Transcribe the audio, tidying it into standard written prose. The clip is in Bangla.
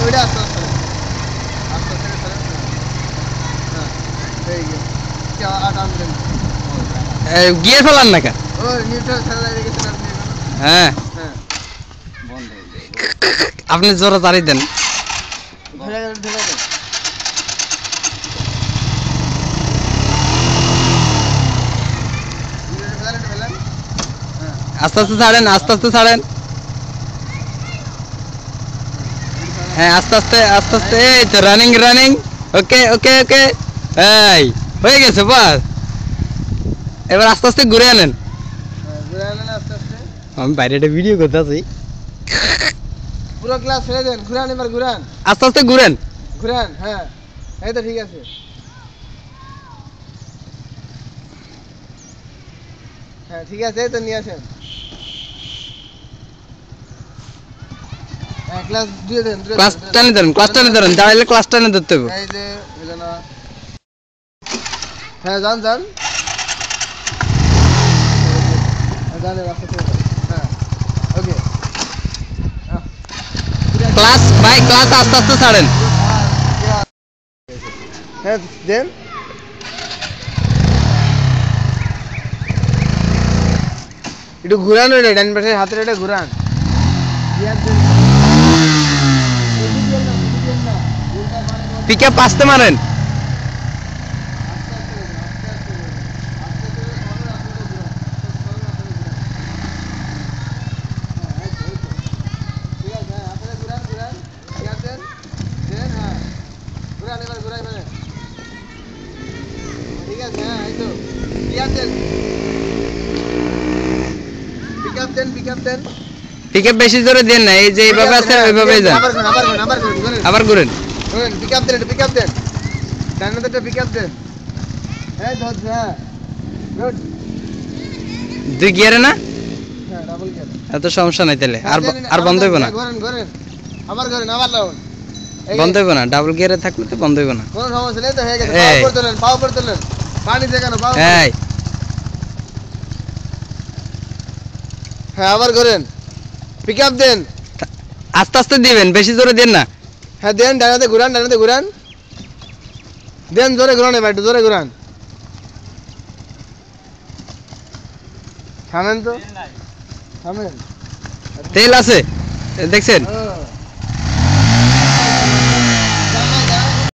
ওইটা আস্তে আস্তে আস্তে আস্তে হ্যাঁ এই কি আটান দেন গিয়ে ফেলান না কা ও নিউট্রাল ছেড়ে দিয়ে গেছেন আপনি হ্যাঁ হ্যাঁ বন্ধ হয়ে যাবে আপনি জোরে তাড়ি দেন ধরে দেন আস্তে আস্তে ছাড়েন আস্তে আস্তে ছাড়েন হ্যাঁ আস্তে আস্তে আস্তে আস্তে এই তো রানিং রানিং ওকে ওকে ওকে এই হয়ে গেছে বাস এবার আস্তে আস্তে ঘুরে আনেন ঘুরে আনেন আস্তে আস্তে আমি বাইরে একটা ভিডিও করতেছি পুরো ক্লাস ছেড়ে দেন ঘুরান এবার ঘুরান আস্তে আস্তে ঘুরেন ঘুরান হ্যাঁ এই তো ঠিক আছে হ্যাঁ ঠিক আছে এই তো নিয়ে আসেন হ্যাঁ ক্লাস দিয়ে দেন ক্লাস টেনে ধরেন দাঁড়াইলে ক্লাস টেনে ধরতে হবে এই যে হলো না হ্যাঁ যান যান জানে রাস্তা থেকে হ্যাঁ ওকে ক্লাস ভাই ক্লাস আস্তে আস্তে ছাড়েন হ্যাঁ দেন একটু ঘুরান ওটা ডান পাশে হাতের এটা ঘুরান পিকআপ আসতে মারেন ঠিক আছে হ্যাঁ এই তো পিকআপ দেন পিকআপ বেশি জোরে দেন না এই যে এইভাবে আছে ওইভাবেই যান আবার ঘুরেন পিকআপ দেন ডানাতে পিকআপ দেন এই ধর হ্যাঁ গুড দুই গিয়ারে না হ্যাঁ ডাবল গিয়ার এত সমস্যা নাই তাহলে আর বন্ধ হইব না ঘোরেন আবার ঘোরেন আবার লাউন বন্ধ হইব না ডাবল গিয়ারে থাকলে তো বন্ধ হইব না কোনো সমস্যা নেই তো হয়ে গেছে পাও উপর তোলেন পানি দেখানো পাও এই হ্যাঁ আবার ঘোরেন পিকআপ দেন আস্তে আস্তে দিবেন বেশি জোরে দেন না হ্যাঁ দেন ডানাতে ঘুরান দেন জোরে ঘুরান এবার একটু জোরে ঘুরান থামেন তো থামেন তেল আছে দেখছেন হ্যাঁ